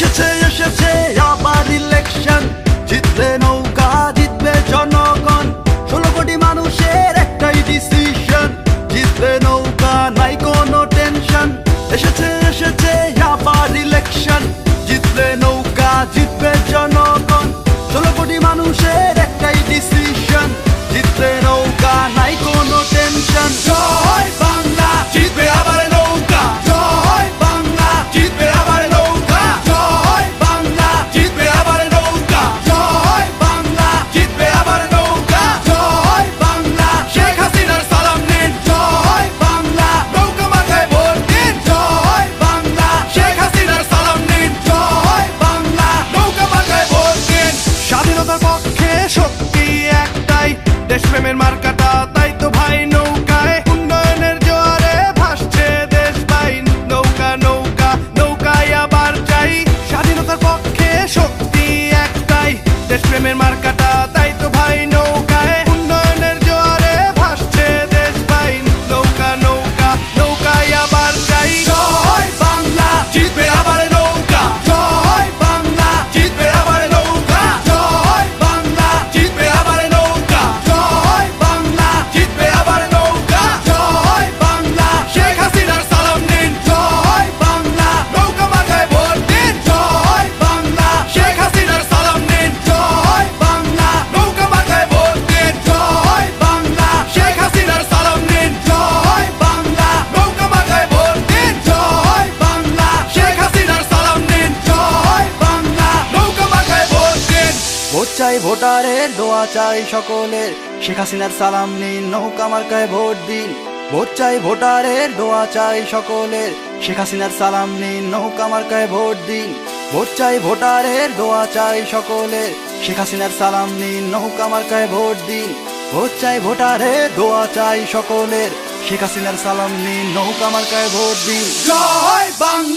এসেছে এসেছে আবার ইলেকশন, জিতবে নৌকা জিতবে জনগণ। 16 কোটি মানুষের একটাই ডিসিশন, জিতবে নৌকা নাই কোনো টেনশন। এসেছে এসেছে আবার ইলেকশন, জিতবে নৌকা জিতবে জনগণ। 16 কোটি মানুষের একটাই ডিসিশন, জিতবে নৌকা নাই কোনো টেনশন। জয় বাংলা, জিতবে আবার নৌকা। জয় বাংলা, জিতবে আবার নৌকা। জয় বাংলা, জিতবে আবার নৌকা। জয় বাংলা, জিতবে আবার নৌকা। জয় বাংলা, শেখ হাসিনার সালাম নিন। জয় বাংলা, নৌকা মাথায় ভোট দিন। জয় বাংলা, শেখ হাসিনার সালাম নিন। জয় বাংলা, নৌকা মাথায় ভোট দিন। স্বাধীনতার পক্ষে শক্তি একটাই, দেশপ্রেমের মার্কাটা তাই তো ভাই নৌকায়। উন্নয়নের জোয়ারে ভাসছে দেশ ভাই, নৌকা নৌকা নৌকায় আবার চাই। স্বাধীনতার পক্ষে শক্তি একটাই, দেশপ্রেমের মার্কাটা তাই তো ভাই নৌকায়। উন্নয়নের জোয়ারে ভাসছে দেশ ভাই, নৌকা নৌকা নৌকায় আবার চাই। জয় বাংলা, জিতবে আবার নৌকা। জয় বাংলা, জিতবে আবার নৌকা। জয় বাংলা, জিতবে আবার নৌকা। জয় বাংলা, জিতবে আবার নৌকা। জয় বাংলা, শেখ হাসিনার সালাম নিন। জয় বাংলা, নৌকা মাথায় ভোট দিন। জয় বাংলা, শেখ হাসিনার সালাম নিন। জয় বাংলা, নৌকা মাথায় ভোট দিন। জয় বাংলা, শেখ হাসিনার সালাম নিন। জয় বাংলা, নৌকা মাথায় ভোট দিন। জয় বাংলা, শেখ হাসিনার সালাম নিন। জয় বাংলা, নৌকা মাথায় ভোট দিন। ভোট চাই ভোটারের, দোয়া চাই সকলের, শেখ হাসিনার সালাম নিন, নৌকা মার্কায় ভোট দিন। ভোট চাই ভোটারের, দোয়া চাই সকলের, শেখ হাসিনার সালাম নিন, নৌকা মার্কায় ভোট দিন। ভোট চাই ভোটারের, দোয়া চাই সকলের, শেখ হাসিনার সালাম নিন, নৌকা মার্কায় ভোট দিন। ভোট চাই ভোটারের, দোয়া চাই সকলের, শেখ হাসিনার সালাম নিন, নৌকা মার্কায় ভোট দিন। জয় বাংলা।